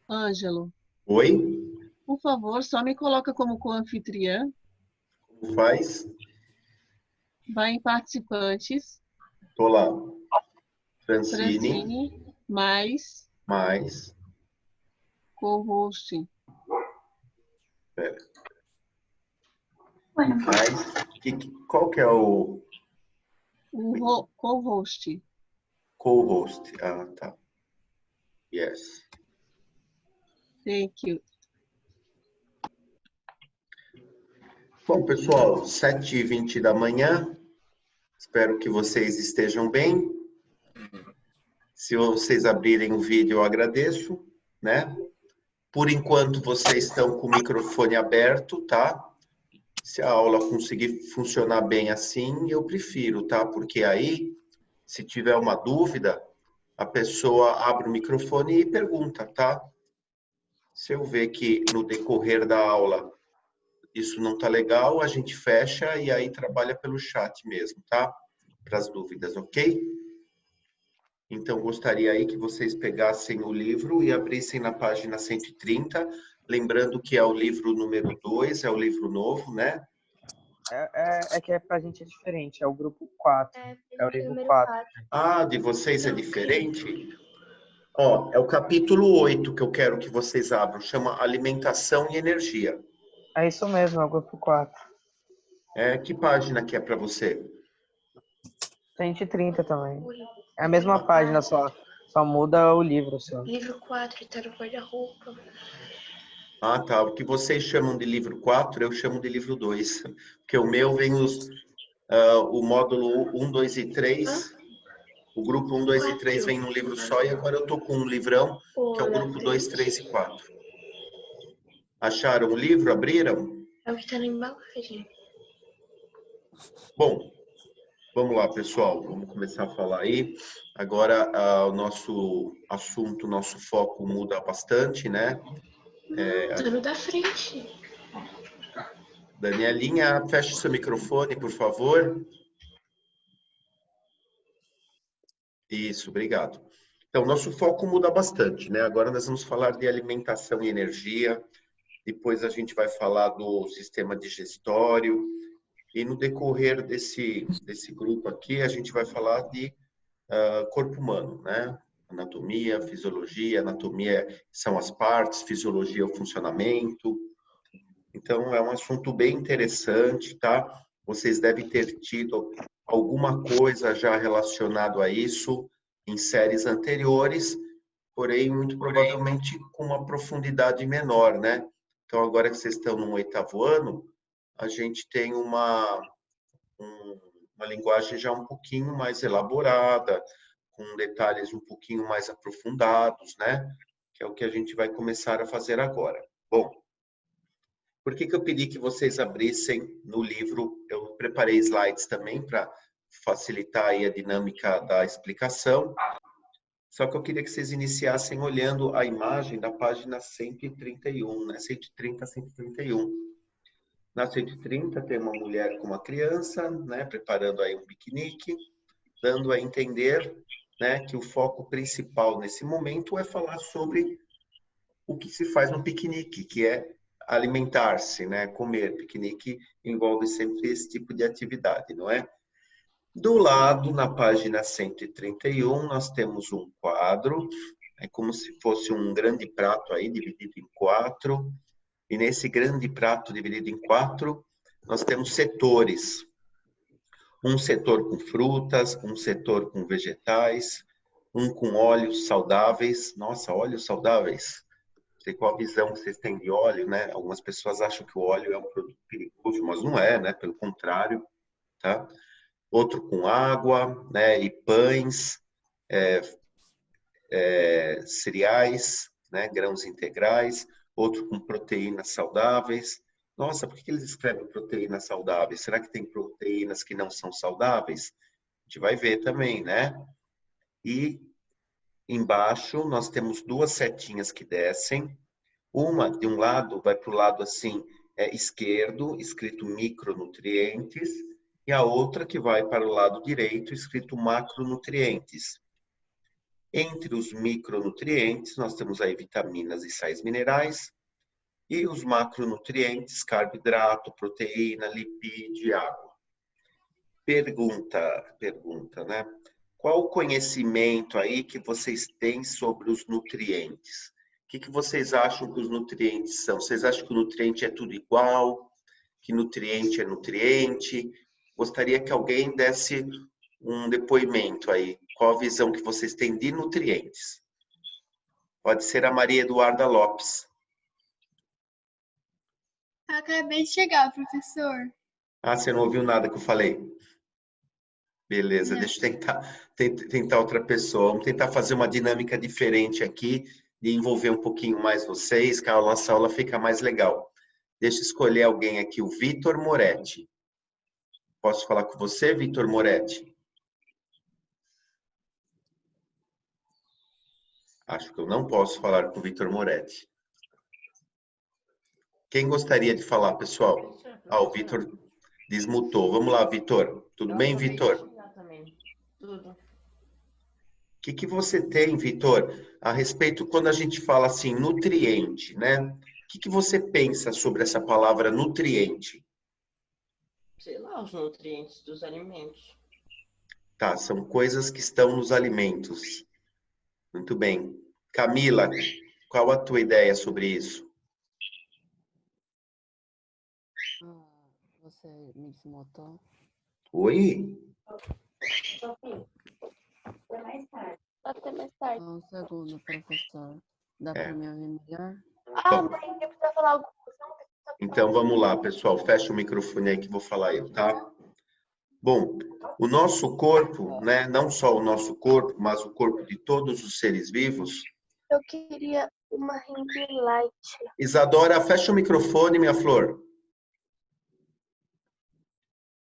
Ângelo, Oi? por favor, só me coloca como co-anfitriã. Como faz? Vai em participantes, Tô lá. Francine, Francine, mais mais. co-host. Pera. Mais. Qual que é o Co-host. co-host? Ah, tá. Yes. Thank you. Bom, pessoal, 7h20 da manhã. Espero que vocês estejam bem. Se vocês abrirem o vídeo, eu agradeço, né? Por enquanto, vocês estão com o microfone aberto, tá? Se a aula conseguir funcionar bem assim, eu prefiro, tá? Porque aí, se tiver uma dúvida, a pessoa abre o microfone e pergunta, tá? Se eu ver que no decorrer da aula isso não tá legal, a gente fecha e aí trabalha pelo chat mesmo, tá? Para as dúvidas, ok? Então, gostaria aí que vocês pegassem o livro e abrissem na página 130, lembrando que é o livro número 2, é o livro novo, né? É que pra gente é diferente, é o grupo 4. É o livro número 4. 4. Ah, de vocês é diferente? Ó, é o capítulo 8 que eu quero que vocês abram, chama Alimentação e Energia. É isso mesmo, é o grupo 4. Que página que é para você? 130 também. É a mesma página, só muda o livro, só. Livro 4, tá no guarda-roupa. Ah, tá. O que vocês chamam de livro 4, eu chamo de livro 2. Porque o meu vem o módulo 1, 2 e 3. O grupo 1, 2 e 3 vem num livro só e agora eu tô com um livrão, que é o grupo 2, 3 e 4. Acharam o livro? Abriram? É o que tá na embalagem. Bom, vamos lá, pessoal. Vamos começar a falar aí. Agora, o nosso assunto, nosso foco muda bastante, né? Tá no da frente. Danielinha, feche seu microfone, por favor. Isso, obrigado. Então, nosso foco muda bastante, né? Agora nós vamos falar de alimentação e energia, depois a gente vai falar do sistema digestório, e no decorrer desse grupo aqui, a gente vai falar de corpo humano, né? Anatomia, fisiologia, anatomia são as partes, fisiologia é o funcionamento. Então, é um assunto bem interessante, tá? Vocês devem ter tido alguma coisa já relacionado a isso em séries anteriores, porém, muito provavelmente com uma profundidade menor, né? Então, agora que vocês estão no 8º ano, a gente tem uma linguagem já um pouquinho mais elaborada, com detalhes um pouquinho mais aprofundados, né? Que é o que a gente vai começar a fazer agora. Bom, por que eu pedi que vocês abrissem no livro? Eu preparei slides também para facilitar aí a dinâmica da explicação. Só que eu queria que vocês iniciassem olhando a imagem da página 131, né? 130 a 131. Na 130 tem uma mulher com uma criança, né? Preparando aí um piquenique, dando a entender, né? Que o foco principal nesse momento é falar sobre o que se faz no piquenique, que é alimentar-se, né? Comer. Piquenique envolve sempre esse tipo de atividade, não é? Do lado, na página 131, nós temos um quadro, é como se fosse um grande prato aí, dividido em 4. E nesse grande prato dividido em 4, nós temos setores. Um setor com frutas, um setor com vegetais, um com óleos saudáveis. Nossa, óleos saudáveis. Não sei qual a visão que vocês têm de óleo, né? Algumas pessoas acham que o óleo é um produto perigoso, mas não é, né? Pelo contrário, tá? Outro com água, né? E pães, cereais, né? Grãos integrais. Outro com proteínas saudáveis. Nossa, por que eles escrevem proteínas saudáveis? Será que tem proteínas que não são saudáveis? A gente vai ver também, né? E embaixo nós temos duas setinhas que descem. Uma, de um lado, vai para o lado assim, esquerdo, escrito micronutrientes, e a outra que vai para o lado direito, escrito macronutrientes. Entre os micronutrientes, nós temos aí vitaminas e sais minerais. E os macronutrientes, carboidrato, proteína, lipídio e água. Pergunta, né? Qual o conhecimento aí que vocês têm sobre os nutrientes? O que vocês acham que os nutrientes são? Vocês acham que o nutriente é tudo igual? Que nutriente é nutriente? Gostaria que alguém desse um depoimento aí. Qual a visão que vocês têm de nutrientes? Pode ser a Maria Eduarda Lopes. Acabei de chegar, professor. Ah, você não ouviu nada que eu falei? Beleza, Não. deixa eu tentar outra pessoa. Vamos tentar fazer uma dinâmica diferente aqui, de envolver um pouquinho mais vocês, que a nossa aula fica mais legal. Deixa eu escolher alguém aqui, o Vitor Moretti. Posso falar com você, Vitor Moretti? Acho que eu não posso falar com o Vitor Moretti. Quem gostaria de falar, pessoal? Ah, o Vitor desmutou. Vamos lá, Vitor. Tudo bem, Vitor? Tudo. O que você tem, Vitor, a respeito quando a gente fala assim, nutriente, né? O que você pensa sobre essa palavra nutriente? Sei lá, os nutrientes dos alimentos. Tá, são coisas que estão nos alimentos. Muito bem. Camila, qual a tua ideia sobre isso? Você me desmutou? Oi? Até mais tarde. Um segundo, professor. Dá para me ouvir melhor? Mãe, eu preciso falar alguma coisa. Então vamos lá, pessoal. Fecha o microfone aí que vou falar eu, tá? Bom, o nosso corpo, né? Não só o nosso corpo, mas o corpo de todos os seres vivos. Eu queria uma ring light. Isadora, fecha o microfone, minha flor.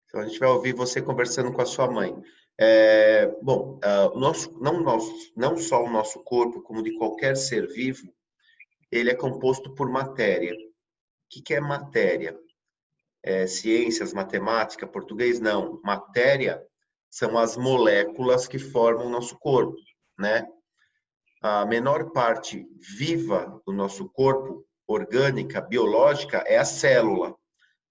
Então a gente vai ouvir você conversando com a sua mãe. Bom, não só o nosso corpo, como de qualquer ser vivo, ele é composto por matéria. O que é matéria? Ciências, matemática, português, não. Matéria são as moléculas que formam o nosso corpo, né? A menor parte viva do nosso corpo, orgânica, biológica, é a célula.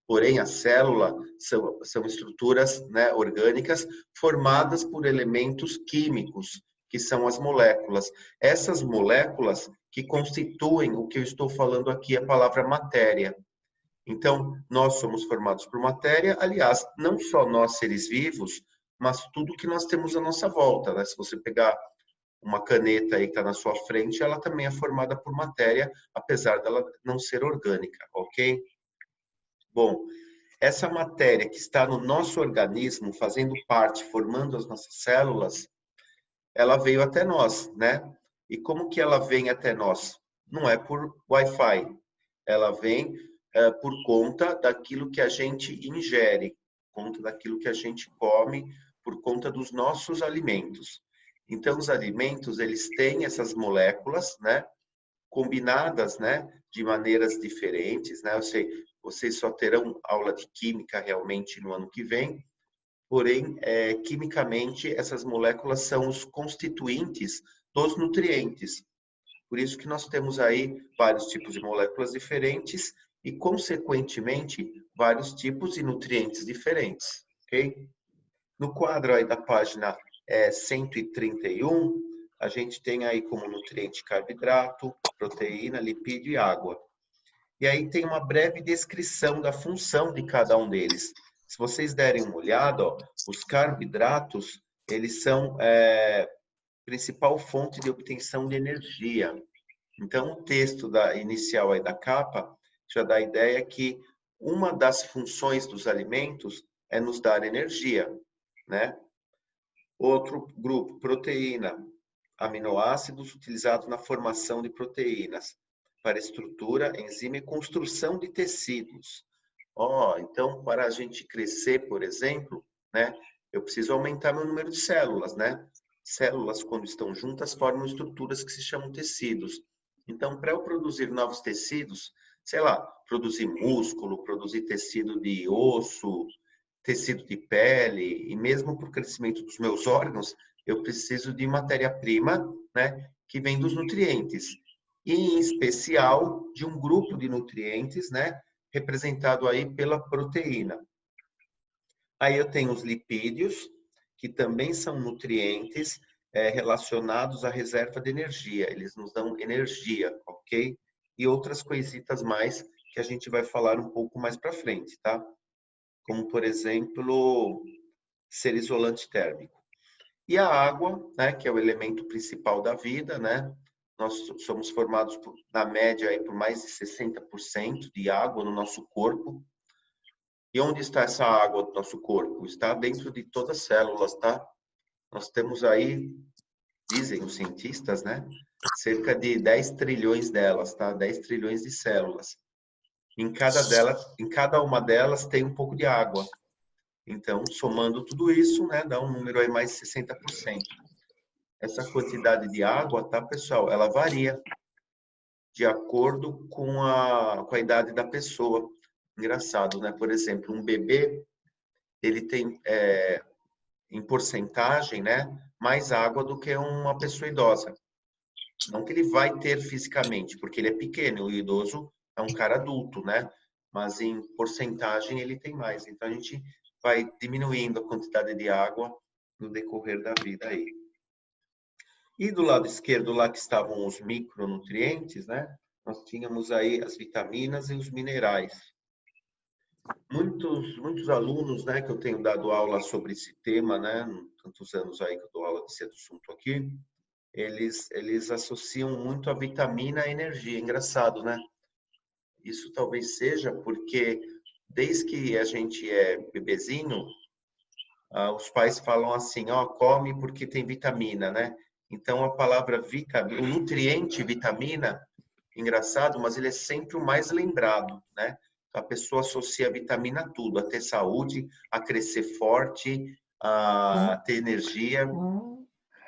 Porém, a célula são estruturas, né, orgânicas formadas por elementos químicos, que são as moléculas. Essas moléculas que constituem o que eu estou falando aqui, a palavra matéria. Então, nós somos formados por matéria, aliás, não só nós seres vivos, mas tudo que nós temos à nossa volta, né? Se você pegar uma caneta aí que está na sua frente, ela também é formada por matéria, apesar dela não ser orgânica, ok? Bom, essa matéria que está no nosso organismo, fazendo parte, formando as nossas células, ela veio até nós, né? E como que ela vem até nós? Não é por Wi-Fi. Ela vem por conta daquilo que a gente ingere, por conta daquilo que a gente come, por conta dos nossos alimentos. Então, os alimentos, eles têm essas moléculas, né? Combinadas, né? De maneiras diferentes, né? Eu sei, vocês só terão aula de química realmente no ano que vem, porém, quimicamente, essas moléculas são os constituintes dos nutrientes. Por isso que nós temos aí vários tipos de moléculas diferentes e, consequentemente, vários tipos de nutrientes diferentes, ok? No quadro aí da página 131, a gente tem aí como nutriente carboidrato, proteína, lipídio e água. E aí tem uma breve descrição da função de cada um deles. Se vocês derem uma olhada, ó, os carboidratos, eles são principal fonte de obtenção de energia. Então, o texto inicial aí da capa já dá a ideia que uma das funções dos alimentos é nos dar energia, né? Outro grupo, proteína, aminoácidos utilizados na formação de proteínas, para estrutura, enzima e construção de tecidos. Então, para a gente crescer, por exemplo, né, eu preciso aumentar meu número de células, né? Células, quando estão juntas, formam estruturas que se chamam tecidos. Então, para eu produzir novos tecidos, sei lá, produzir músculo, produzir tecido de osso, tecido de pele, e mesmo para o crescimento dos meus órgãos, eu preciso de matéria-prima, né, que vem dos nutrientes. E, em especial, de um grupo de nutrientes, né, representado aí pela proteína. Aí eu tenho os lipídios, que também são nutrientes relacionados à reserva de energia. Eles nos dão energia, ok? E outras coisitas mais que a gente vai falar um pouco mais para frente, tá? Como, por exemplo, ser isolante térmico. E a água, né, que é o elemento principal da vida, né? Nós somos formados, na média, aí, por mais de 60% de água no nosso corpo. E onde está essa água do nosso corpo? Está dentro de todas as células, tá? Nós temos aí, dizem os cientistas, né? Cerca de 10 trilhões delas, tá? 10 trilhões de células. Em cada uma delas tem um pouco de água. Então, somando tudo isso, né, dá um número aí mais de 60%. Essa quantidade de água, tá, pessoal? Ela varia de acordo com a idade da pessoa. Engraçado, né? Por exemplo, um bebê, ele tem, em porcentagem, né, mais água do que uma pessoa idosa. Não que ele vai ter fisicamente, porque ele é pequeno, o idoso é um cara adulto, né? Mas em porcentagem ele tem mais. Então a gente vai diminuindo a quantidade de água no decorrer da vida aí. E do lado esquerdo, lá que estavam os micronutrientes, né? Nós tínhamos aí as vitaminas e os minerais. Muitos alunos, né, que eu tenho dado aula sobre esse tema, né? Tantos anos aí que eu dou aula desse assunto aqui. Eles associam muito a vitamina à energia. Engraçado, né? Isso talvez seja porque desde que a gente é bebezinho, os pais falam assim, ó, come porque tem vitamina, né? Então a palavra vitamina, o nutriente vitamina, engraçado, mas ele é sempre o mais lembrado, né? A pessoa associa a vitamina a tudo, a ter saúde, a crescer forte, a ter energia.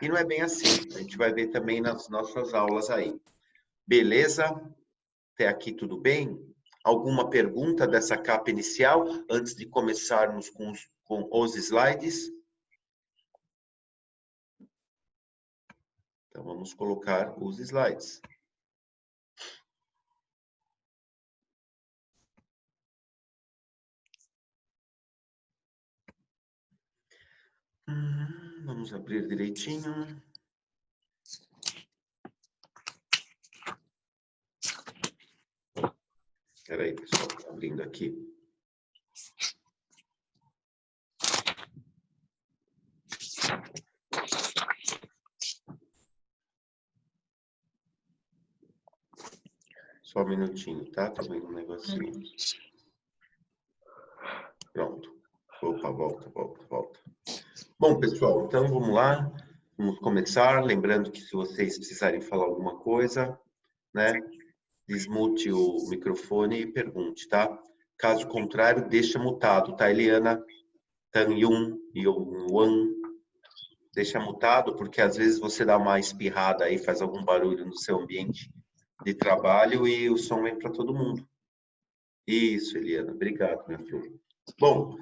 E não é bem assim. A gente vai ver também nas nossas aulas aí. Beleza? Até aqui tudo bem? Alguma pergunta dessa capa inicial antes de começarmos com os slides? Então vamos colocar os slides. Vamos abrir direitinho. Espera aí, pessoal, estou abrindo aqui. Só um minutinho, tá? Tô vendo um negocinho. Pronto. Opa, volta. Bom, pessoal, então vamos lá. Vamos começar. Lembrando que se vocês precisarem falar alguma coisa, né? Desmute o microfone e pergunte, tá? Caso contrário, deixa mutado, tá, Eliana? Tan-Yun, Yong-Wan. Deixa mutado, porque às vezes você dá uma espirrada aí, faz algum barulho no seu ambiente de trabalho e o som vem para todo mundo. Isso, Eliana. Obrigado, minha filha. Bom,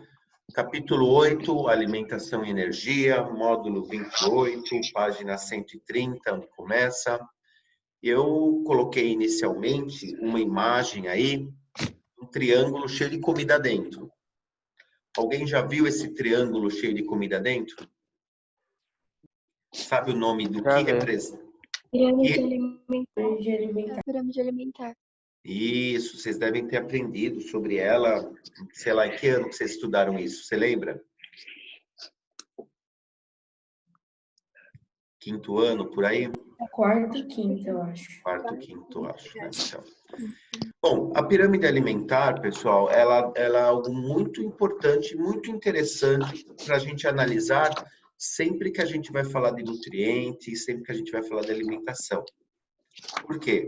capítulo 8, alimentação e energia, módulo 28, página 130, onde começa. Eu coloquei inicialmente uma imagem aí, um triângulo cheio de comida dentro. Alguém já viu esse triângulo cheio de comida dentro? Sabe o nome do que representa? Pirâmide alimentar. Isso, vocês devem ter aprendido sobre ela, sei lá, em que ano que vocês estudaram isso, você lembra? Quinto ano, por aí? Quarto e quinto, eu acho. Quarto, quinto, eu acho, né? Então. Bom, a pirâmide alimentar, pessoal, ela é algo muito importante, muito interessante para a gente analisar sempre que a gente vai falar de nutrientes, sempre que a gente vai falar de alimentação. Por quê?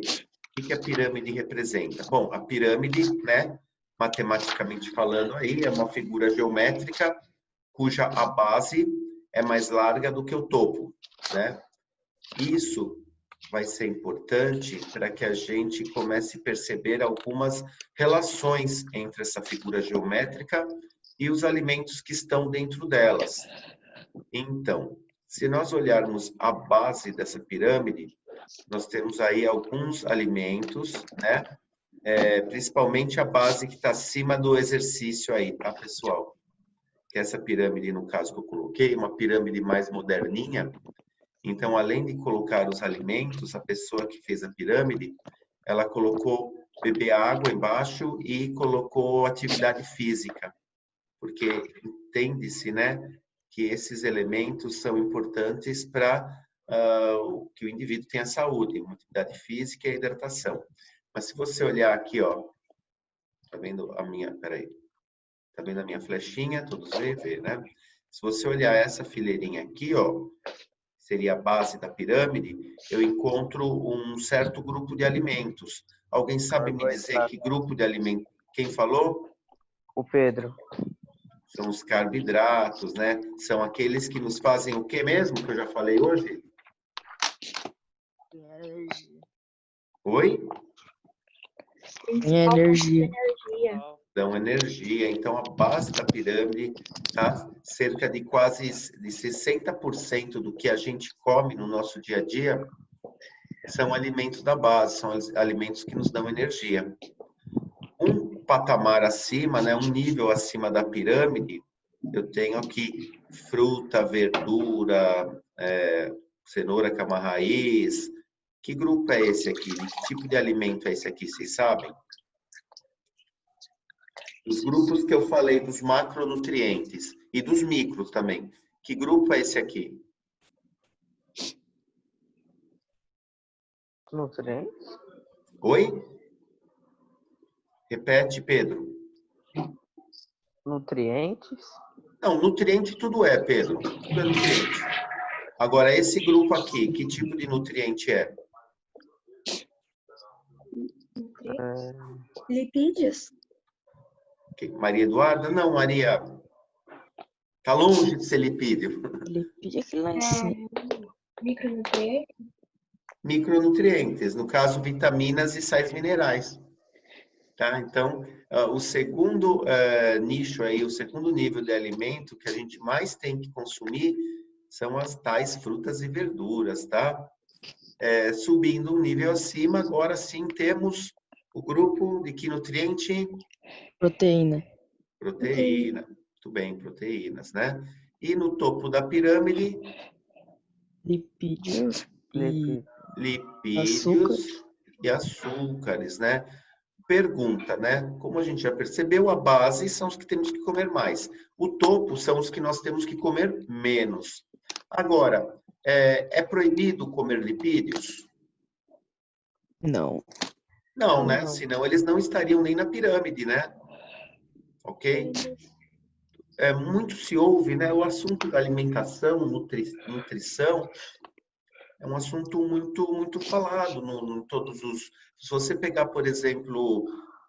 O que a pirâmide representa? Bom, a pirâmide, né, matematicamente falando aí, é uma figura geométrica cuja a base é mais larga do que o topo, né? Isso vai ser importante para que a gente comece a perceber algumas relações entre essa figura geométrica e os alimentos que estão dentro delas. Então, Se nós olharmos a base dessa pirâmide, nós temos aí alguns alimentos, né? Principalmente a base que está acima do exercício aí, tá, pessoal? Que é essa pirâmide, no caso que eu coloquei, uma pirâmide mais moderninha. Então, além de colocar os alimentos, a pessoa que fez a pirâmide, ela colocou beber água embaixo e colocou atividade física. Porque entende-se, né, que esses elementos são importantes para que o indivíduo tenha saúde, uma atividade física e hidratação. Mas se você olhar aqui, ó, tá vendo a minha, peraí, tá vendo a minha flechinha? Todos vê, né? Se você olhar essa fileirinha aqui, ó, seria a base da pirâmide, eu encontro um certo grupo de alimentos. Alguém sabe me dizer que grupo de alimentos? Quem falou? O Pedro. São os carboidratos, né? São aqueles que nos fazem o que mesmo, que eu já falei hoje? Oi? Energia. Dão energia. Então, a base da pirâmide, tá? Cerca de quase de 60% do que a gente come no nosso dia a dia são alimentos da base, são alimentos que nos dão energia. Um patamar acima, né, um nível acima da pirâmide, eu tenho aqui fruta, verdura, cenoura que é uma raiz. Que grupo é esse aqui? De que tipo de alimento é esse aqui, vocês sabem? Os grupos que eu falei dos macronutrientes e dos micros também. Que grupo é esse aqui? Nutrientes? Oi? Repete, Pedro. Nutrientes? Não, nutriente tudo é, Pedro. Tudo é nutriente. Agora, esse grupo aqui, que tipo de nutriente é? Lipídios? Maria Eduarda? Não, Maria. Tá longe de ser lipídio. Lipídio aqui lá em cima. Micronutrientes? Micronutrientes, no caso, vitaminas e sais minerais. Tá? Então, o segundo nicho aí, o segundo nível de alimento que a gente mais tem que consumir são as tais frutas e verduras, tá? Subindo um nível acima, agora sim temos o grupo de que nutriente? Proteína. Proteína. Muito bem, proteínas, né? E no topo da pirâmide? Lipídios e Lipídios e açúcares, né? Pergunta, né? Como a gente já percebeu, a base são os que temos que comer mais. O topo são os que nós temos que comer menos. Agora, é proibido comer lipídios? Não. Não, né? Senão eles não estariam nem na pirâmide, né? Ok? Muito se ouve, né? O assunto da alimentação, nutrição, é um assunto muito falado em todos os... Se você pegar, por exemplo,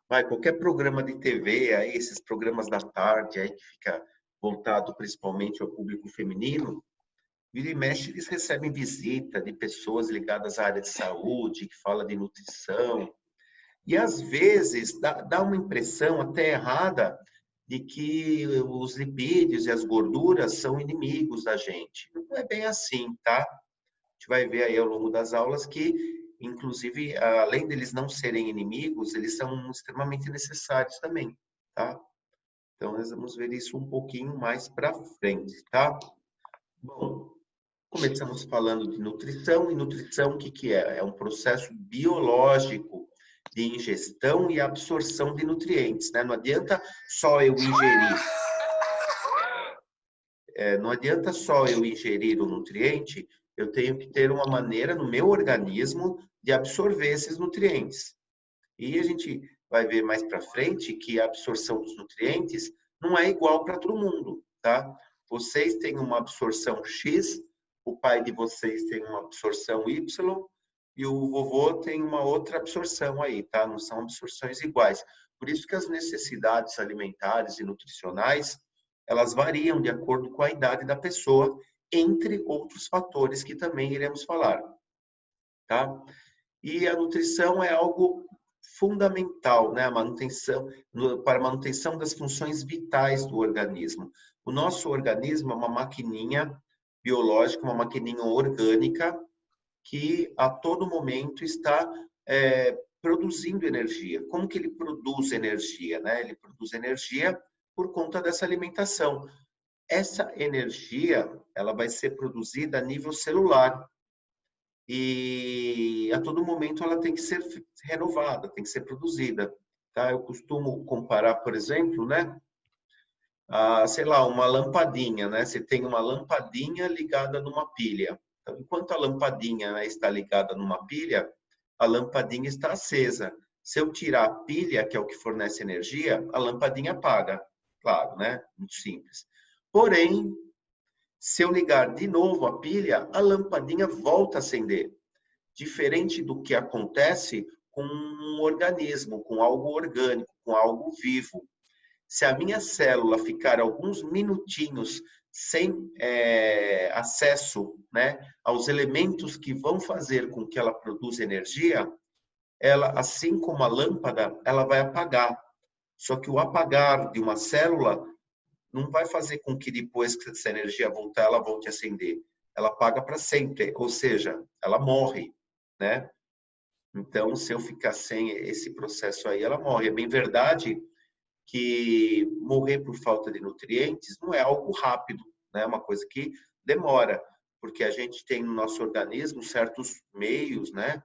qualquer programa de TV, aí, esses programas da tarde, aí, que fica voltado principalmente ao público feminino, vira e mexe, eles recebem visita de pessoas ligadas à área de saúde, que fala de nutrição. E, às vezes, dá uma impressão até errada de que os lipídios e as gorduras são inimigos da gente. Não é bem assim, tá? A gente vai ver aí ao longo das aulas que, inclusive, além deles não serem inimigos, eles são extremamente necessários também, tá? Então, nós vamos ver isso um pouquinho mais para frente, tá? Bom, começamos falando de nutrição, e nutrição o que é? É um processo biológico de ingestão e absorção de nutrientes, né? Não adianta só eu ingerir. Não adianta só eu ingerir o nutriente, eu tenho que ter uma maneira no meu organismo de absorver esses nutrientes. E a gente vai ver mais para frente que a absorção dos nutrientes não é igual para todo mundo, tá? Vocês têm uma absorção X, o pai de vocês tem uma absorção Y, e o vovô tem uma outra absorção aí, tá? Não são absorções iguais. Por isso que as necessidades alimentares e nutricionais, elas variam de acordo com a idade da pessoa, entre outros fatores que também iremos falar, tá? E a nutrição é algo fundamental, né? Para a manutenção das funções vitais do organismo. O nosso organismo é uma maquininha biológica, uma maquininha orgânica que a todo momento está produzindo energia. Como que ele produz energia, né? Ele produz energia por conta dessa alimentação. Essa energia, ela vai ser produzida a nível celular. E a todo momento ela tem que ser renovada, tem que ser produzida. Tá? Eu costumo comparar, por exemplo, né? Sei lá, uma lampadinha, né? Você tem uma lampadinha ligada numa pilha. Então, enquanto a lampadinha, né, está ligada numa pilha, a lampadinha está acesa. Se eu tirar a pilha, que é o que fornece energia, a lampadinha apaga. Claro, né? Muito simples. Porém, se eu ligar de novo a pilha, a lampadinha volta a acender. Diferente do que acontece com um organismo, com algo orgânico, com algo vivo. Se a minha célula ficar alguns minutinhos sem acesso, né, aos elementos que vão fazer com que ela produza energia, ela, assim como a lâmpada, ela vai apagar. Só que o apagar de uma célula não vai fazer com que depois que essa energia voltar, ela volte a acender. Ela apaga para sempre, ou seja, ela morre, né? Então, se eu ficar sem esse processo aí, ela morre. É bem verdade que morrer por falta de nutrientes não é algo rápido, né? É uma coisa que demora, porque a gente tem no nosso organismo certos meios, né?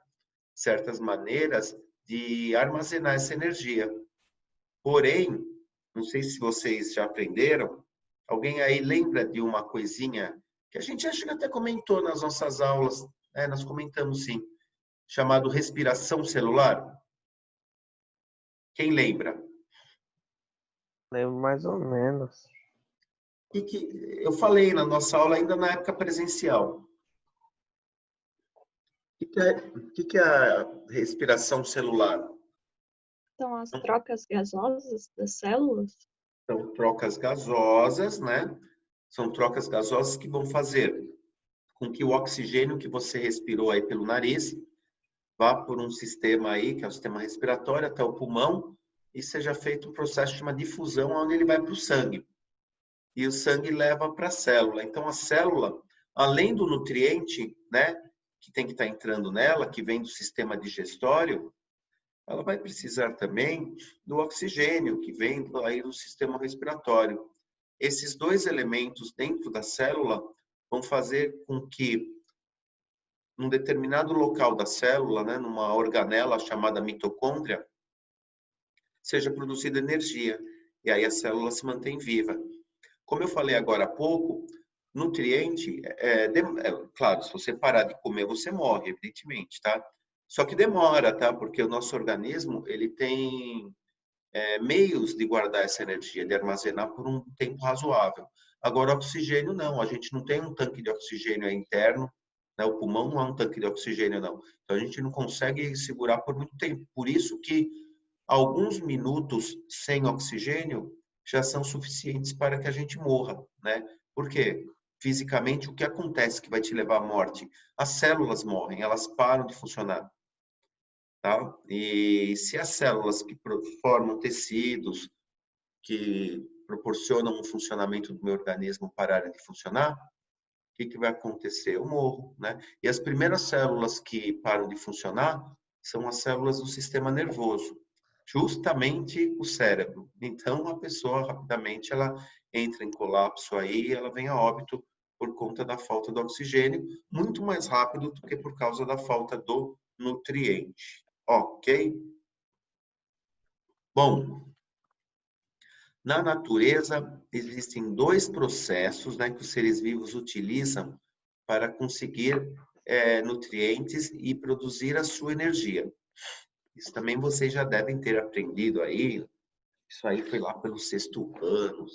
Certas maneiras de armazenar essa energia. Porém, não sei se vocês já aprenderam, alguém aí lembra de uma coisinha que a gente acho que até comentou nas nossas aulas, né? Nós comentamos sim, chamado respiração celular? Quem lembra? Lembro mais ou menos. Que eu falei na nossa aula ainda na época presencial. O que é a respiração celular? São as trocas gasosas das células? São trocas gasosas, né? São trocas gasosas que vão fazer com que o oxigênio que você respirou aí pelo nariz vá por um sistema aí, que é o sistema respiratório, até o pulmão, e seja feito um processo de uma difusão, onde ele vai para o sangue. E o sangue leva para a célula. Então, a célula, além do nutriente, né, que tem que estar entrando nela, que vem do sistema digestório, ela vai precisar também do oxigênio, que vem aí do sistema respiratório. Esses dois elementos dentro da célula vão fazer com que, num determinado local da célula, né, numa organela chamada mitocôndria, seja produzida energia. E aí a célula se mantém viva. Como eu falei agora há pouco, nutriente, claro, se você parar de comer, você morre, evidentemente, tá? Só que demora, tá? Porque o nosso organismo, ele tem meios de guardar essa energia, de armazenar por um tempo razoável. Agora, oxigênio, não. A gente não tem um tanque de oxigênio interno, né? O pulmão não é um tanque de oxigênio, não. Então, a gente não consegue segurar por muito tempo. Por isso que alguns minutos sem oxigênio já são suficientes para que a gente morra, né? Por quê? Fisicamente, o que acontece que vai te levar à morte? As células morrem, elas param de funcionar, tá? E se as células que formam tecidos, que proporcionam o funcionamento do meu organismo pararem de funcionar, o que vai acontecer? Eu morro, né? E as primeiras células que param de funcionar são as células do sistema nervoso, justamente o cérebro. Então, a pessoa rapidamente ela entra em colapso aí, ela vem a óbito por conta da falta do oxigênio, muito mais rápido do que por causa da falta do nutriente. Ok? Bom, na natureza existem dois processos, né, que os seres vivos utilizam para conseguir nutrientes e produzir a sua energia. Isso também vocês já devem ter aprendido aí. Isso aí foi lá pelo 6º ano,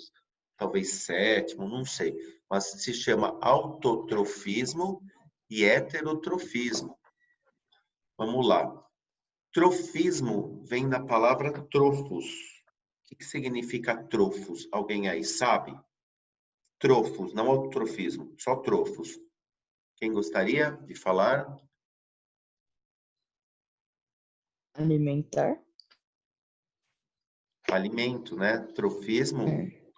talvez 7º, não sei. Mas se chama autotrofismo e heterotrofismo. Vamos lá. Trofismo vem da palavra trofos. O que significa trofos? Alguém aí sabe? Trofos, não autotrofismo, só trofos. Quem gostaria de falar? Alimentar. Alimento, né? Trofismo,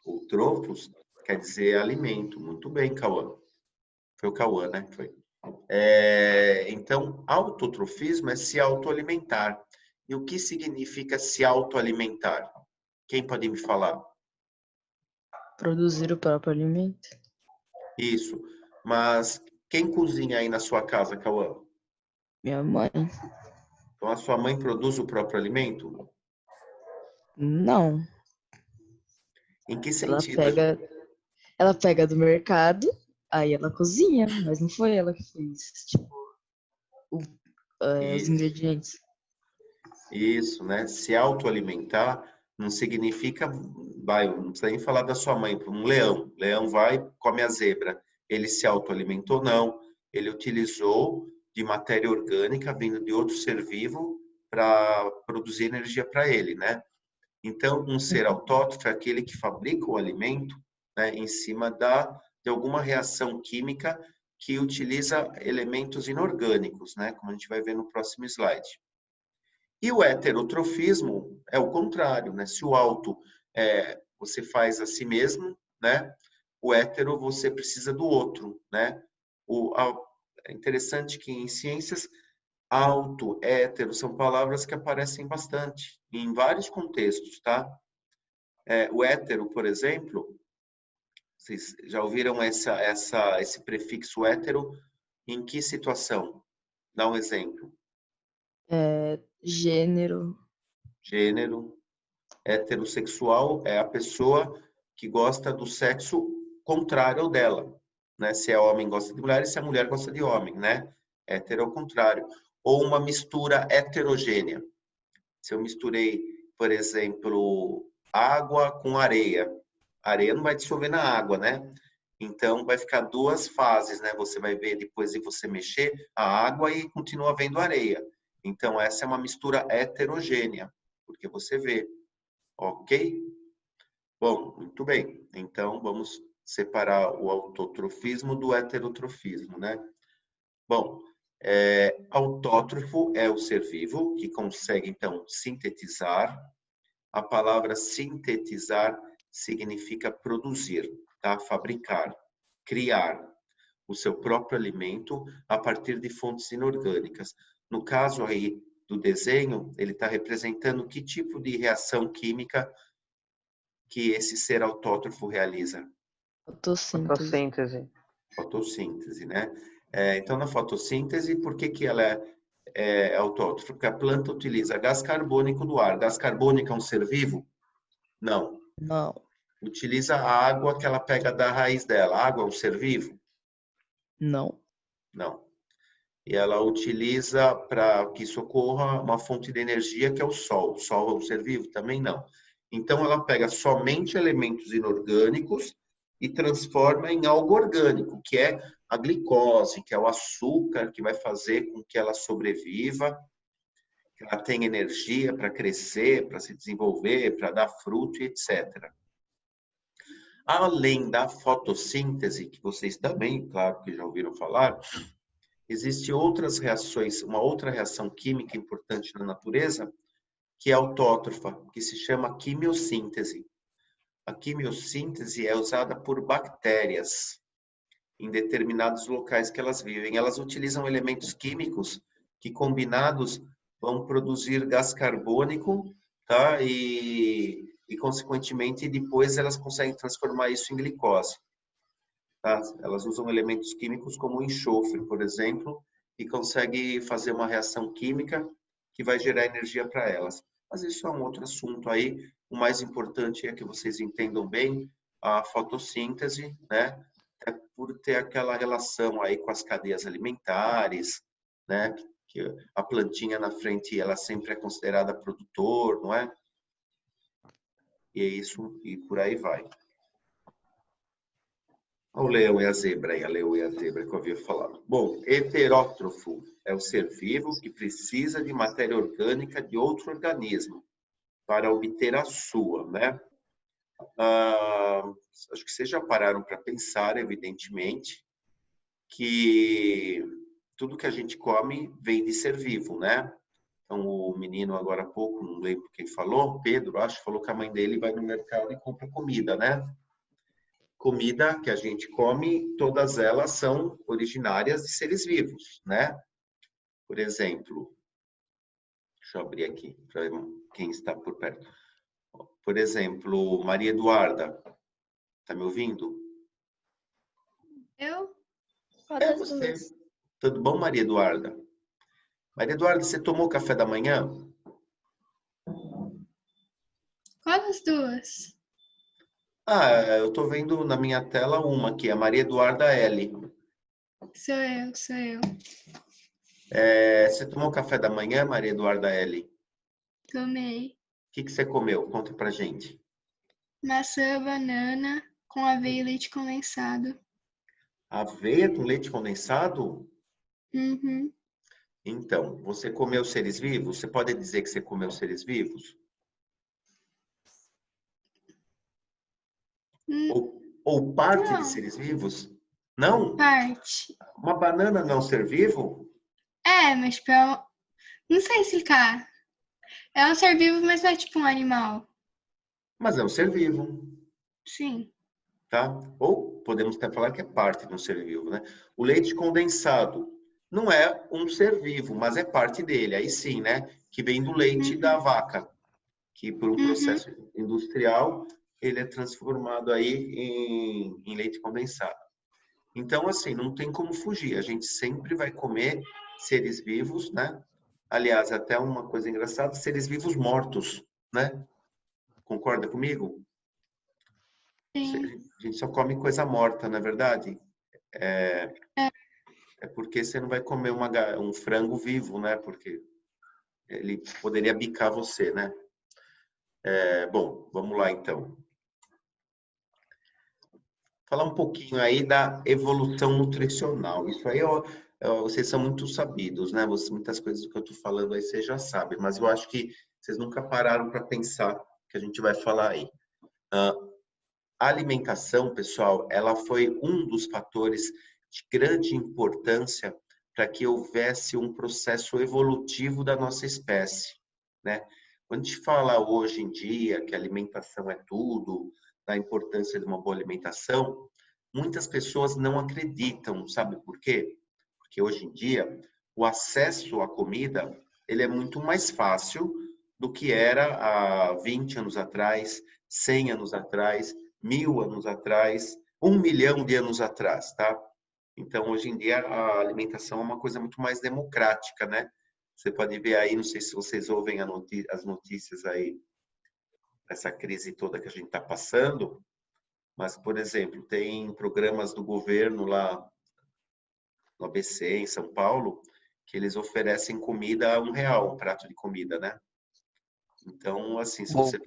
ou trofos, quer dizer alimento. Muito bem, Cauã. Foi o Cauã, né? Foi. Então, autotrofismo é se autoalimentar. E o que significa se autoalimentar? Quem pode me falar? Produzir o próprio alimento. Isso. Mas quem cozinha aí na sua casa, Cauã? Minha mãe. Então, a sua mãe produz o próprio alimento? Não. Em que Ela sentido? pega do mercado, aí ela cozinha, mas não foi ela que fez, tipo, os Isso. ingredientes. Isso, né? Se autoalimentar não significa, não precisa nem falar da sua mãe, um leão. O leão vai, come a zebra. Ele se autoalimentou? Não. Ele utilizou de matéria orgânica vindo de outro ser vivo para produzir energia para ele, né? Então, um ser autótrofo é aquele que fabrica o alimento, né, em cima de alguma reação química que utiliza elementos inorgânicos, né? Como a gente vai ver no próximo slide. E o heterotrofismo é o contrário, né? Se o auto você faz a si mesmo, né? O hétero você precisa do outro, né? É interessante que em ciências auto, hétero são palavras que aparecem bastante em vários contextos, tá? O hétero, por exemplo, vocês já ouviram esse prefixo hétero em que situação? Dá um exemplo. Gênero. Gênero. Heterossexual é a pessoa que gosta do sexo contrário ao dela, né? Se é homem gosta de mulher e se é mulher gosta de homem, né? Hétero ao contrário. Ou uma mistura heterogênea. Se eu misturei, por exemplo, água com areia, a areia não vai dissolver na água, né? Então vai ficar duas fases, né? Você vai ver depois de você mexer a água e continua vendo areia. Então essa é uma mistura heterogênea, porque você vê. Ok? Bom, muito bem. Então, vamos separar o autotrofismo do heterotrofismo, né? Bom, autótrofo é o ser vivo que consegue, então, sintetizar. A palavra sintetizar significa produzir, tá? Fabricar, criar o seu próprio alimento a partir de fontes inorgânicas. No caso aí do desenho, ele está representando que tipo de reação química que esse ser autótrofo realiza? Fotossíntese. Fotossíntese, né? Então, na fotossíntese, por que ela é autótrofa? Porque a planta utiliza gás carbônico do ar. Gás carbônico é um ser vivo? Não. Não. Utiliza a água que ela pega da raiz dela. A água é um ser vivo? Não. Não. E ela utiliza para que isso ocorra uma fonte de energia que é o sol. O sol é um ser vivo? Também não. Então, ela pega somente elementos inorgânicos e transforma em algo orgânico, que é a glicose, que é o açúcar que vai fazer com que ela sobreviva, que ela tenha energia para crescer, para se desenvolver, para dar fruto, etc. Além da fotossíntese, que vocês também, claro que já ouviram falar, existem outras reações, uma outra reação química importante na natureza, que é autótrofa, que se chama quimiossíntese. A quimiossíntese é usada por bactérias em determinados locais que elas vivem. Elas utilizam elementos químicos que, combinados, vão produzir gás carbônico, tá? E consequentemente, depois elas conseguem transformar isso em glicose. Tá? Elas usam elementos químicos como o enxofre, por exemplo, e conseguem fazer uma reação química que vai gerar energia para elas. Mas isso é um outro assunto aí. O mais importante é que vocês entendam bem a fotossíntese, né? É por ter aquela relação aí com as cadeias alimentares, né? Que a plantinha na frente, ela sempre é considerada produtor, não é? E é isso, e por aí vai. O leão e a zebra, aí, a leoa e a zebra que eu havia falado. Bom, heterótrofo é o ser vivo que precisa de matéria orgânica de outro organismo para obter a sua, né? Acho que vocês já pararam para pensar, evidentemente, que tudo que a gente come vem de ser vivo, né? Então, o menino agora há pouco, não lembro quem falou, Pedro, acho, falou que a mãe dele vai no mercado e compra comida, né? comida que a gente come, todas elas são originárias de seres vivos, né? Por exemplo, deixa eu abrir aqui para quem está por perto. Por exemplo, Maria Eduarda, tá me ouvindo? Eu? Qual É das você. duas? Tudo bom, Maria Eduarda? Maria Eduarda, você tomou café da manhã? Qual das duas? Eu tô vendo na minha tela uma aqui, a Maria Eduarda L. Sou eu. Você tomou café da manhã, Maria Eduarda L? Tomei. O que você comeu? Conta pra gente. Maçã, banana, com aveia e leite condensado. Aveia com leite condensado? Uhum. Então, você comeu seres vivos? Você pode dizer que você comeu seres vivos? Ou parte Não. de seres vivos? Não? Parte. Uma banana não é um ser vivo? Mas tipo, não sei explicar. É um ser vivo, mas não é tipo um animal. Mas é um ser vivo, Sim. tá? Ou podemos até falar que é parte de um ser vivo, né? O leite condensado não é um ser vivo, mas é parte dele. Aí sim, né? Que vem do leite da vaca, que por um processo industrial ele é transformado aí em leite condensado. Então, assim, não tem como fugir. A gente sempre vai comer seres vivos, né? Aliás, até uma coisa engraçada, seres vivos mortos, né? Concorda comigo? Sim. A gente só come coisa morta, não é verdade? É porque você não vai comer um frango vivo, né? Porque ele poderia bicar você, né? Bom, vamos lá então. Falar um pouquinho aí da evolução nutricional. Isso aí, vocês são muito sabidos, né? Muitas coisas que eu estou falando aí vocês já sabem, mas eu acho que vocês nunca pararam para pensar que a gente vai falar aí. A alimentação, pessoal, ela foi um dos fatores de grande importância para que houvesse um processo evolutivo da nossa espécie, né? Quando a gente fala hoje em dia que a alimentação é tudo, da importância de uma boa alimentação, muitas pessoas não acreditam, sabe por quê? Porque hoje em dia o acesso à comida, ele é muito mais fácil do que era há 20 anos atrás, 100 anos atrás, 1000 anos atrás, 1 milhão de anos atrás, tá? Então, hoje em dia, a alimentação é uma coisa muito mais democrática, né? Você pode ver aí, não sei se vocês ouvem as notícias aí, essa crise toda que a gente está passando, mas, por exemplo, tem programas do governo lá no ABC, em São Paulo, que eles oferecem comida a R$ 1, um prato de comida, né? Então, assim, se você...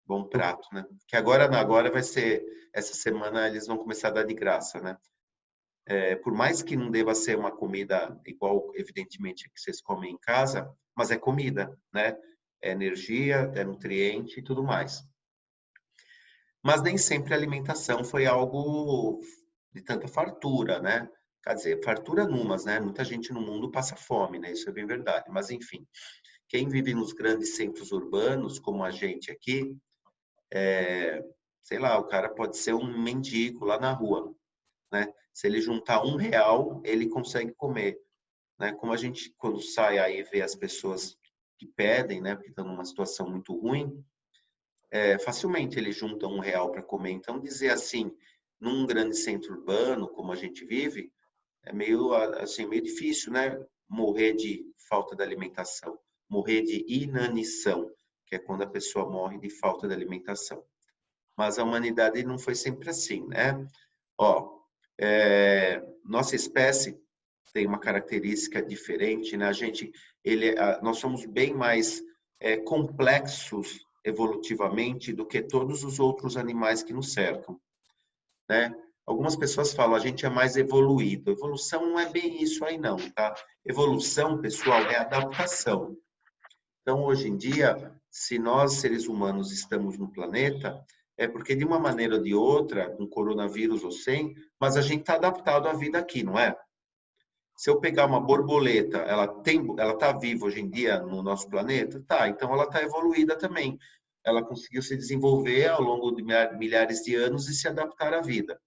Bom prato, né? Que agora vai ser, essa semana eles vão começar a dar de graça, né? Por mais que não deva ser uma comida igual, evidentemente, que vocês comem em casa, mas é comida, né? É energia, é nutriente e tudo mais. Mas nem sempre a alimentação foi algo de tanta fartura, né? Quer dizer, fartura numas, né? Muita gente no mundo passa fome, né? Isso é bem verdade. Mas, enfim, quem vive nos grandes centros urbanos, como a gente aqui, sei lá, o cara pode ser um mendigo lá na rua, né? Se ele juntar R$ 1, ele consegue comer, né? Como a gente, quando sai aí e vê as pessoas que pedem, né? Porque estão numa situação muito ruim, facilmente eles juntam R$ 1 para comer. Então, dizer assim, num grande centro urbano, como a gente vive, é meio, assim, meio difícil, né? Morrer de falta de alimentação, morrer de inanição, que é quando a pessoa morre de falta de alimentação. Mas a humanidade não foi sempre assim, né? Nossa espécie tem uma característica diferente, né? Nós somos bem mais complexos evolutivamente do que todos os outros animais que nos cercam, né? Algumas pessoas falam, a gente é mais evoluído. Evolução não é bem isso aí não, tá? Evolução, pessoal, é adaptação. Então, hoje em dia, se nós, seres humanos, estamos no planeta, é porque, de uma maneira ou de outra, com coronavírus ou sem, mas a gente está adaptado à vida aqui, não é? Se eu pegar uma borboleta, ela está viva hoje em dia no nosso planeta? Tá, então ela está evoluída também. ela conseguiu se desenvolver ao longo de milhares de anos e se adaptar à vida.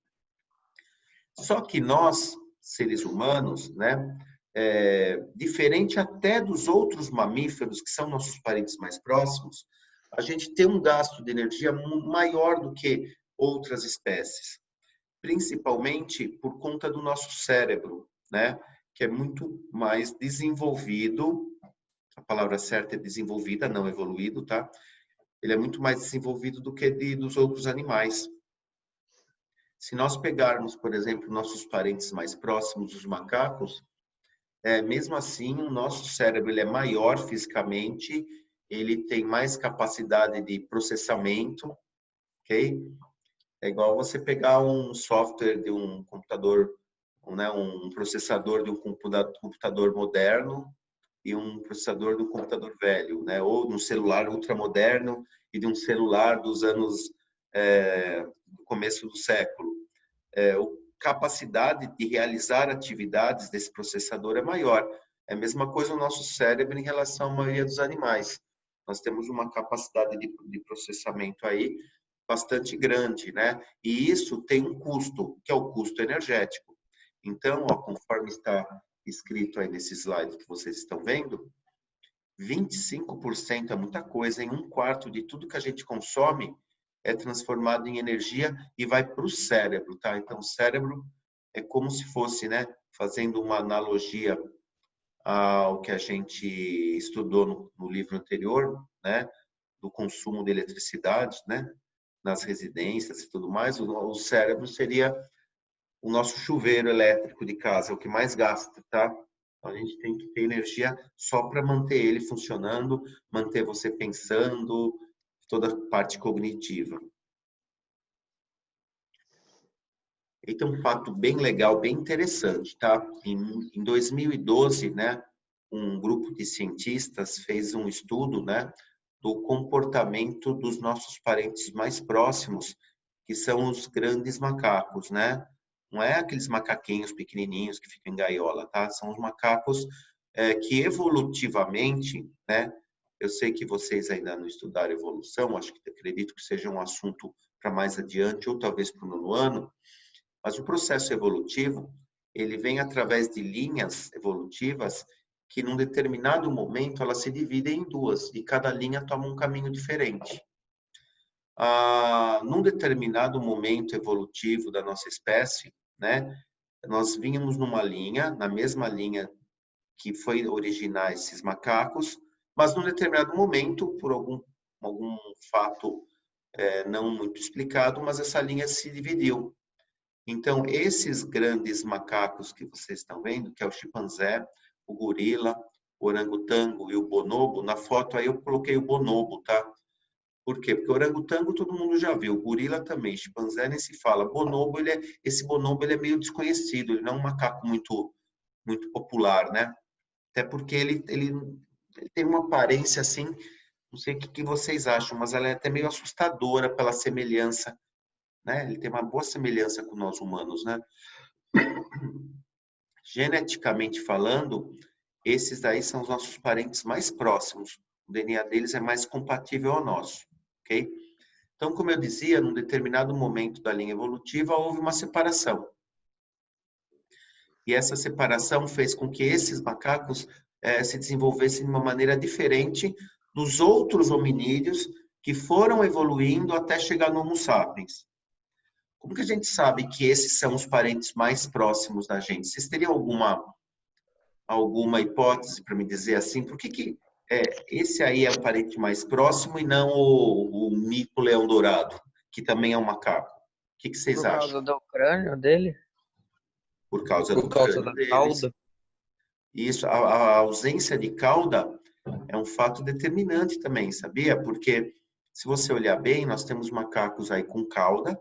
Só que nós, seres humanos, né, diferente até dos outros mamíferos, que são nossos parentes mais próximos, a gente tem um gasto de energia maior do que outras espécies, principalmente por conta do nosso cérebro, né, que é muito mais desenvolvido, a palavra certa é desenvolvida, não evoluído, tá? Ele é muito mais desenvolvido do que dos outros animais. Se nós pegarmos, por exemplo, nossos parentes mais próximos, os macacos, mesmo assim, o nosso cérebro ele é maior fisicamente, ele tem mais capacidade de processamento, ok? É igual você pegar um software de um computador, né, um processador de um computador moderno e um processador do computador velho, né? Ou um celular ultramoderno e de um celular dos anos do começo do século. A capacidade de realizar atividades desse processador é maior. É a mesma coisa o nosso cérebro em relação à maioria dos animais. Nós temos uma capacidade de processamento aí bastante grande, né? E isso tem um custo, que é o custo energético. Então, ó, conforme está escrito aí nesse slide que vocês estão vendo, 25% é muita coisa, em 1/4 de tudo que a gente consome é transformado em energia e vai para o cérebro, tá? Então, o cérebro é como se fosse, né, fazendo uma analogia ao que a gente estudou no livro anterior, né, do consumo de eletricidade, né, nas residências e tudo mais, o cérebro seria o nosso chuveiro elétrico de casa, é o que mais gasta, tá? Então, a gente tem que ter energia só para manter ele funcionando, manter você pensando, toda a parte cognitiva. Então, um fato bem legal, bem interessante, tá? Em 2012, né, um grupo de cientistas fez um estudo, né, do comportamento dos nossos parentes mais próximos, que são os grandes macacos, né? Não é aqueles macaquinhos pequenininhos que ficam em gaiola, tá? São os macacos que evolutivamente, né? Eu sei que vocês ainda não estudaram evolução, acredito que seja um assunto para mais adiante, ou talvez para o 9º ano, mas o processo evolutivo, ele vem através de linhas evolutivas que, num determinado momento, elas se dividem em duas, e cada linha toma um caminho diferente. Num determinado momento evolutivo da nossa espécie, né, nós vínhamos numa linha, na mesma linha que foi originar esses macacos, mas num determinado momento, por algum fato não muito explicado, mas essa linha se dividiu. Então, esses grandes macacos que vocês estão vendo, que é o chimpanzé, o gorila, o orangotango e o bonobo, na foto aí eu coloquei o bonobo, tá? Por quê? Porque o orangotango todo mundo já viu, o gorila também, chimpanzé nem se fala. Bonobo, esse bonobo ele é meio desconhecido, ele não é um macaco muito popular, né? Até porque ele tem uma aparência assim, não sei o que vocês acham, mas ela é até meio assustadora pela semelhança, né? Ele tem uma boa semelhança com nós humanos, né? Geneticamente falando, esses daí são os nossos parentes mais próximos. O DNA deles é mais compatível ao nosso, ok? Então, como eu dizia, num determinado momento da linha evolutiva, houve uma separação. E essa separação fez com que esses macacos se desenvolvessem de uma maneira diferente dos outros hominídeos que foram evoluindo até chegar no Homo sapiens. Como que a gente sabe que esses são os parentes mais próximos da gente? Vocês teriam alguma hipótese para me dizer assim? Por que esse aí é o parente mais próximo e não o mico-leão-dourado, que também é um macaco? O que vocês acham? Por causa do crânio dele? Por causa Por causa da cauda? Isso, a ausência de cauda é um fato determinante também, sabia? Porque se você olhar bem, nós temos macacos aí com cauda,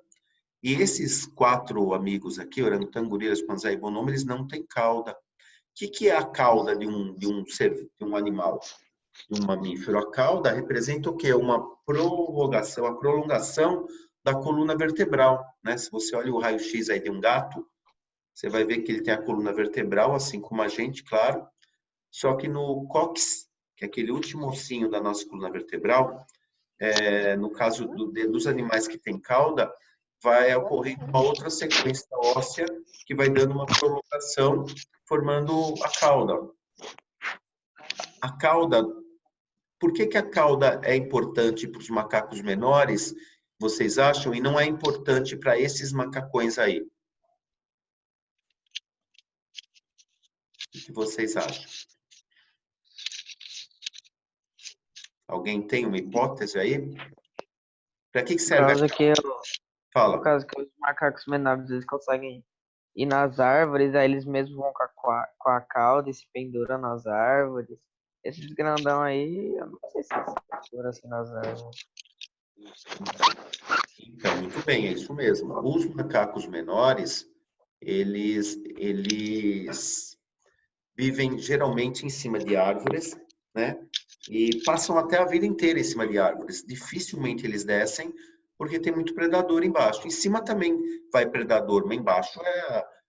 e esses 4 amigos aqui, orangotango, gorila, chimpanzé e bonobo, eles não têm cauda. O que é a cauda de um animal, de um mamífero? A cauda representa o quê? Uma prolongação, a prolongação da coluna vertebral, né? Se você olha o raio-x aí de um gato, você vai ver que ele tem a coluna vertebral, assim como a gente, claro. Só que no cóccix, que é aquele último ossinho da nossa coluna vertebral, no caso dos animais que têm cauda, vai ocorrer uma outra sequência óssea que vai dando uma prolongação, formando a cauda. A cauda, por que a cauda é importante para os macacos menores, vocês acham, e não é importante para esses macacões aí? O que vocês acham? Alguém tem uma hipótese aí? Para que serve a cauda? Fala. Por causa que os macacos menores, eles conseguem ir nas árvores, aí eles mesmos vão com a cauda e se penduram nas árvores. Esses grandão aí, eu não sei se eles se penduram assim nas árvores. Então, muito bem, é isso mesmo. Os macacos menores, eles vivem geralmente em cima de árvores, né? E passam até a vida inteira em cima de árvores. Dificilmente eles descem, porque tem muito predador embaixo. Em cima também vai predador, mas embaixo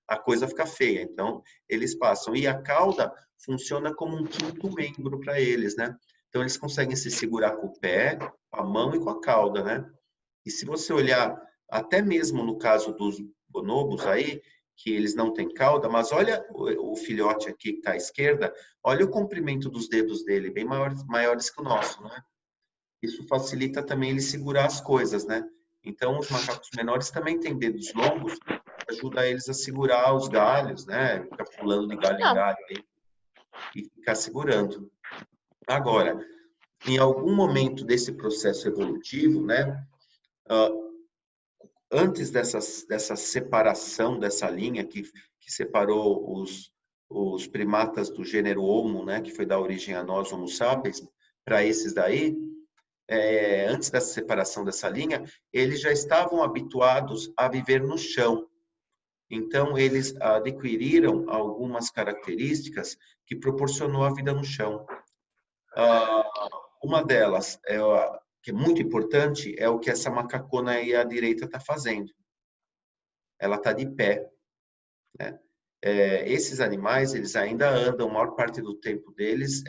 a coisa fica feia. Então, eles passam. E a cauda funciona como um quinto membro para eles, né? Então, eles conseguem se segurar com o pé, com a mão e com a cauda, né? E se você olhar, até mesmo no caso dos bonobos aí, que eles não têm cauda, mas olha o filhote aqui que está à esquerda, olha o comprimento dos dedos dele, bem maiores que o nosso, né? Isso facilita também ele segurar as coisas, né? Então, os macacos menores também têm dedos longos, ajuda eles a segurar os galhos, né? Ficar pulando de galho em galho aí, e ficar segurando. Agora, em algum momento desse processo evolutivo, né? Antes dessa separação dessa linha que separou os primatas do gênero Homo, né? Que foi dar origem a nós, Homo sapiens, para esses daí, antes dessa separação dessa linha, eles já estavam habituados a viver no chão. Então, eles adquiriram algumas características que proporcionou a vida no chão. Uma delas, que é muito importante, é o que essa macacona aí à direita está fazendo. Ela está de pé, né? Esses animais, eles ainda andam, a maior parte do tempo deles,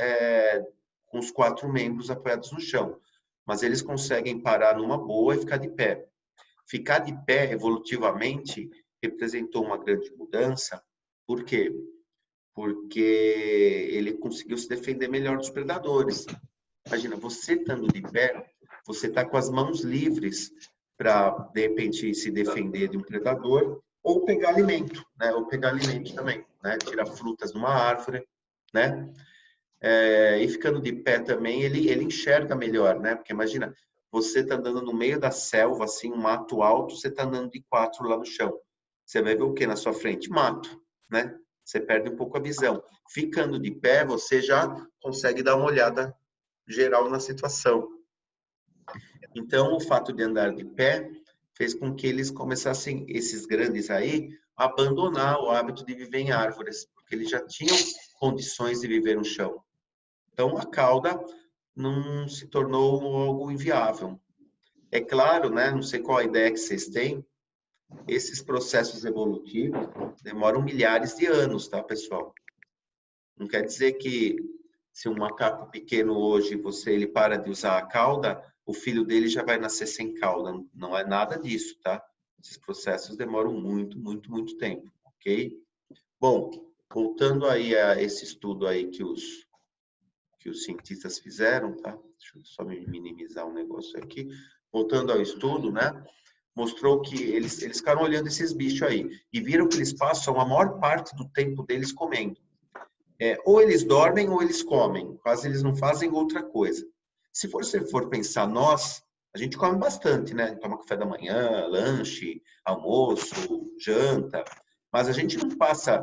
com os 4 membros apoiados no chão. Mas eles conseguem parar numa boa e ficar de pé. Ficar de pé, evolutivamente, representou uma grande mudança. Por quê? Porque ele conseguiu se defender melhor dos predadores. Imagina, você estando de pé, você está com as mãos livres para, de repente, se defender de um predador ou pegar alimento, né? Ou pegar alimento também, né? Tirar frutas de uma árvore, né? E ficando de pé também, ele enxerga melhor, né? Porque imagina, você está andando no meio da selva, assim, um mato alto, você está andando de 4 lá no chão. Você vai ver o que na sua frente? Mato, né? Você perde um pouco a visão. Ficando de pé, você já consegue dar uma olhada geral na situação. Então, o fato de andar de pé fez com que eles começassem, esses grandes aí, a abandonar o hábito de viver em árvores, porque eles já tinham condições de viver no chão. Então, a cauda não se tornou algo inviável. É claro, né? Não sei qual a ideia que vocês têm, esses processos evolutivos demoram milhares de anos, tá, pessoal? Não quer dizer que se um macaco pequeno hoje, ele para de usar a cauda, o filho dele já vai nascer sem cauda. Não é nada disso, tá? Esses processos demoram muito, muito, muito tempo, ok? Bom, voltando aí a esse estudo aí que os cientistas fizeram, tá? Deixa eu só minimizar um negócio aqui. Voltando ao estudo, né? Mostrou que eles ficaram olhando esses bichos aí e viram que eles passam a maior parte do tempo deles comendo. Ou eles dormem ou eles comem, quase eles não fazem outra coisa. Se você for pensar, a gente come bastante, né? Toma café da manhã, lanche, almoço, janta, mas a gente não passa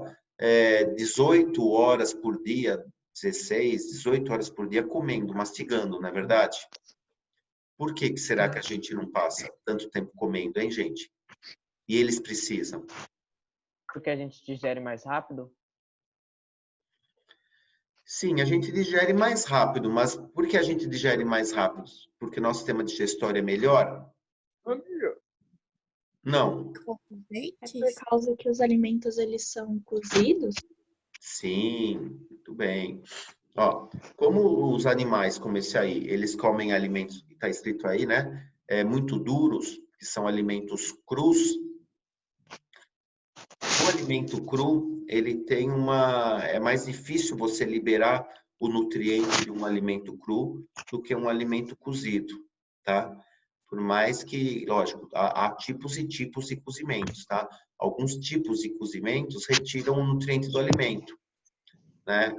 18 horas por dia, 16, 18 horas por dia comendo, mastigando, não é verdade? Por que será que a gente não passa tanto tempo comendo, hein, gente? E eles precisam? Porque a gente digere mais rápido? Sim, a gente digere mais rápido, mas por que a gente digere mais rápido? Porque nosso sistema digestório é melhor? Não. É por causa que os alimentos, eles são cozidos? Sim, muito bem. Ó, como os animais como esse aí, eles comem alimentos está escrito aí, né? Muito duros, que são alimentos crus. O alimento cru, ele tem é mais difícil você liberar o nutriente de um alimento cru do que um alimento cozido, tá? Por mais que, lógico, há tipos e tipos de cozimentos, tá? Alguns tipos de cozimentos retiram o nutriente do alimento, né?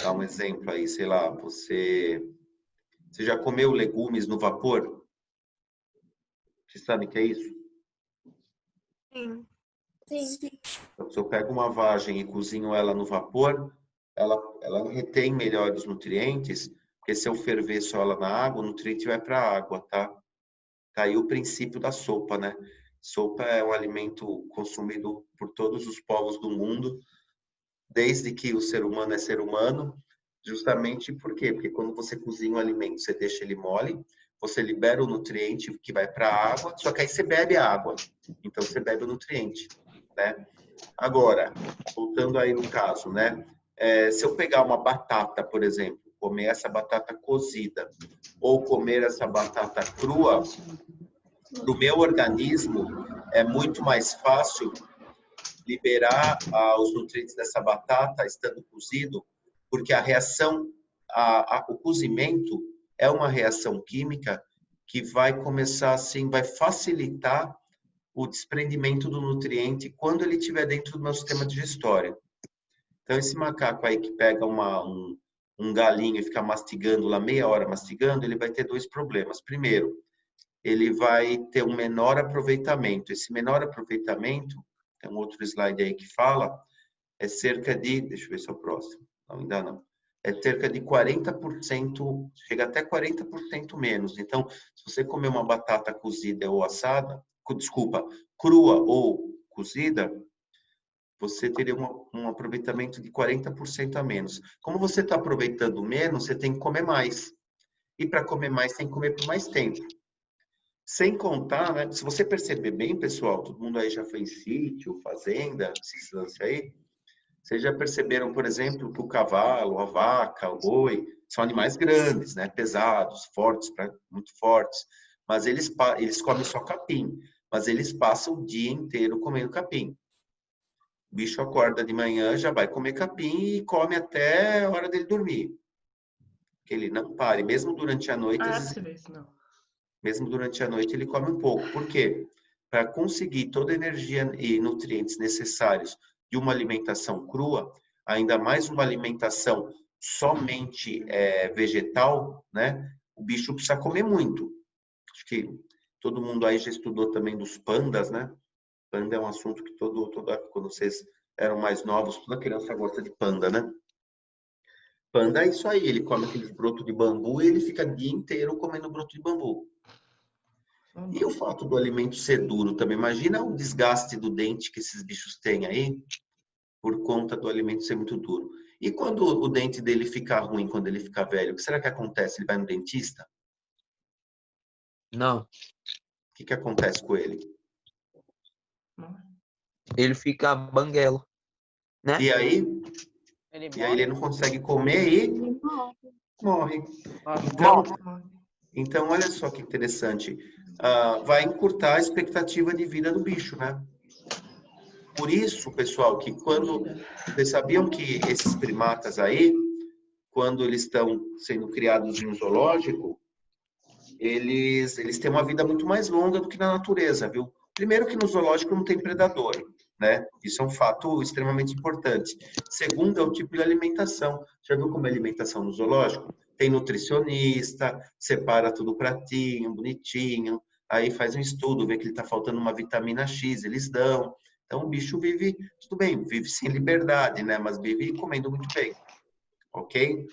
Dá um exemplo aí, sei lá, você já comeu legumes no vapor? Você sabe o que é isso? Sim. Então, se eu pego uma vagem e cozinho ela no vapor, ela retém melhor os nutrientes, porque se eu ferver só ela na água, o nutriente vai para a água, tá? Tá aí o princípio da sopa, né? Sopa é um alimento consumido por todos os povos do mundo, desde que o ser humano é ser humano, justamente por quê? Porque quando você cozinha um alimento, você deixa ele mole, você libera o nutriente que vai para a água, só que aí você bebe a água, então você bebe o nutriente, né? Agora, voltando aí no caso, né? Se eu pegar uma batata, por exemplo, comer essa batata cozida ou comer essa batata crua, para o meu organismo é muito mais fácil liberar os nutrientes dessa batata estando cozido, porque a reação, o cozimento é uma reação química que vai começar assim, vai facilitar o desprendimento do nutriente quando ele estiver dentro do meu sistema digestório. Então, esse macaco aí que pega um galinho e fica mastigando lá meia hora mastigando, ele vai ter dois problemas. Primeiro, ele vai ter um menor aproveitamento. Esse menor aproveitamento, tem um outro slide aí que fala, é cerca de, deixa eu ver se é o próximo, não, ainda não, é cerca de 40%, chega até 40% menos. Então, se você comer uma batata cozida ou assada, desculpa, crua ou cozida, você teria um aproveitamento de 40% a menos. Como você está aproveitando menos, você tem que comer mais. E para comer mais, tem que comer por mais tempo. Sem contar, né? Se você perceber bem, pessoal, todo mundo aí já foi em sítio, fazenda, esses lances aí, vocês já perceberam, por exemplo, que o cavalo, a vaca, o boi, são animais grandes, né? Pesados, fortes, muito fortes. Mas eles comem só capim. Mas eles passam o dia inteiro comendo capim. O bicho acorda de manhã, já vai comer capim e come até a hora dele dormir. Que ele não pare, mesmo durante a noite. Mesmo durante a noite ele come um pouco. Por quê? Para conseguir toda a energia e nutrientes necessários de uma alimentação crua, ainda mais uma alimentação somente vegetal, né? O bicho precisa comer muito. Acho que todo mundo aí já estudou também dos pandas, né? Panda é um assunto que quando vocês eram mais novos, toda criança gosta de panda, né? Panda é isso aí, ele come aqueles brotos de bambu e ele fica o dia inteiro comendo broto de bambu. E o fato do alimento ser duro também. Imagina o desgaste do dente que esses bichos têm aí, por conta do alimento ser muito duro. E quando o dente dele ficar ruim, quando ele ficar velho, o que será que acontece? Ele vai no dentista? Não. O que acontece com ele? Ele fica banguelo, né? E aí ele não consegue comer e morre. Então, olha só que interessante. Vai encurtar a expectativa de vida do bicho, né? Por isso, pessoal, que quando... Vocês sabiam que esses primatas aí, quando eles estão sendo criados em um zoológico, eles têm uma vida muito mais longa do que na natureza, viu? Primeiro que no zoológico não tem predador, né? Isso é um fato extremamente importante. Segundo, é o tipo de alimentação. Já viu como é a alimentação no zoológico? Tem nutricionista, separa tudo pratinho, bonitinho, aí faz um estudo, vê que ele está faltando uma vitamina X, eles dão. Então, o bicho vive, tudo bem, vive sem liberdade, né? Mas vive comendo muito bem, ok?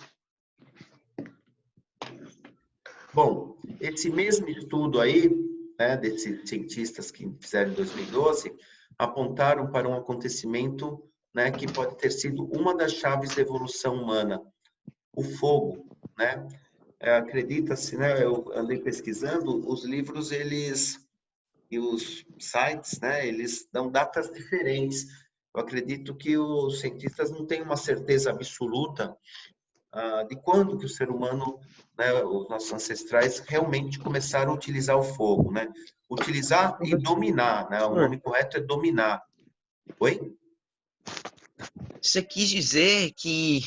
Bom, esse mesmo estudo aí, né, desses cientistas que fizeram em 2012, apontaram para um acontecimento, né, que pode ter sido uma das chaves da evolução humana, o fogo, né? Acredita-se, né? Eu andei pesquisando, os livros, e os sites, né, eles dão datas diferentes. Eu acredito que os cientistas não têm uma certeza absoluta de quando que o ser humano, né, os nossos ancestrais realmente começaram a utilizar o fogo, né? Utilizar e dominar, né? O nome correto é dominar. Oi? Você quis dizer que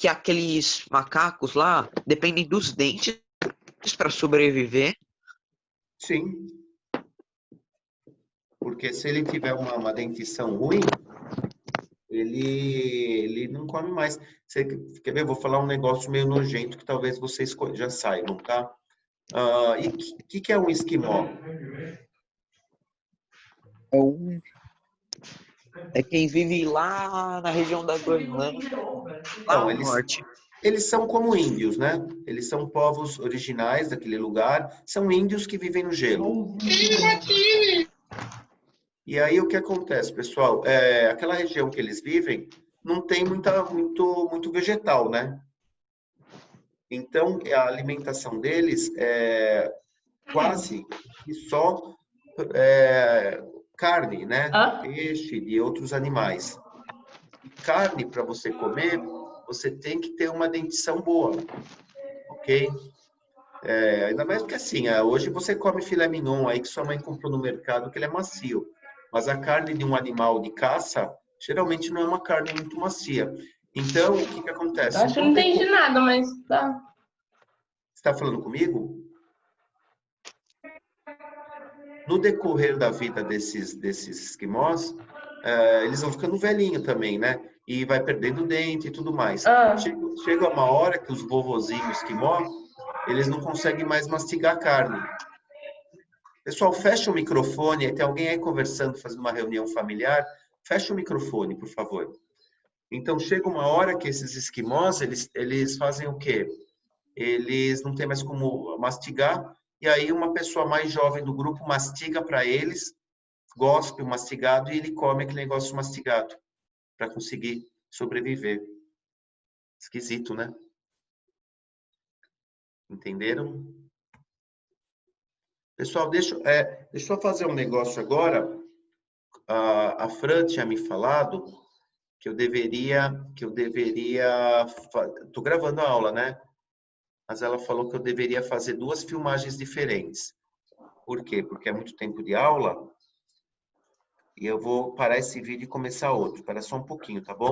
aqueles macacos lá dependem dos dentes para sobreviver? Sim. Porque se ele tiver uma dentição ruim, ele não come mais. Você quer ver? Eu vou falar um negócio meio nojento que talvez vocês já saibam, tá? E o que é um esquimó? É quem vive lá na região da Groenlândia, lá Não, ao norte. eles são como índios, né? Eles são povos originais daquele lugar, são índios que vivem no gelo. E aí o que acontece, pessoal? Aquela região que eles vivem não tem muito vegetal, né? Então a alimentação deles é quase que só carne, né? Peixe e outros animais. E carne, para você comer, você tem que ter uma dentição boa, ok? Ainda mais que assim, hoje você come filé mignon aí que sua mãe comprou no mercado, que ele é macio. Mas a carne de um animal de caça, geralmente não é uma carne muito macia. Então, o que acontece? Acho que não entendi nada, mas tá. Você está falando comigo? No decorrer da vida desses esquimós, eles vão ficando velhinho também, né? E vai perdendo dente e tudo mais. Chega uma hora que os vovozinhos esquimó, eles não conseguem mais mastigar carne. Pessoal, fecha o microfone. Tem alguém aí conversando, fazendo uma reunião familiar? Fecha o microfone, por favor. Então, chega uma hora que esses esquimós, eles fazem o quê? Eles não têm mais como mastigar, e aí uma pessoa mais jovem do grupo mastiga para eles, gospe o mastigado, e ele come aquele negócio mastigado, para conseguir sobreviver. Esquisito, né? Entenderam? Pessoal, deixa eu fazer um negócio agora. A Fran tinha me falado que eu deveria, tô gravando a aula, né? Mas ela falou que eu deveria fazer 2 filmagens diferentes. Por quê? Porque é muito tempo de aula e eu vou parar esse vídeo e começar outro. Espera só um pouquinho, tá bom?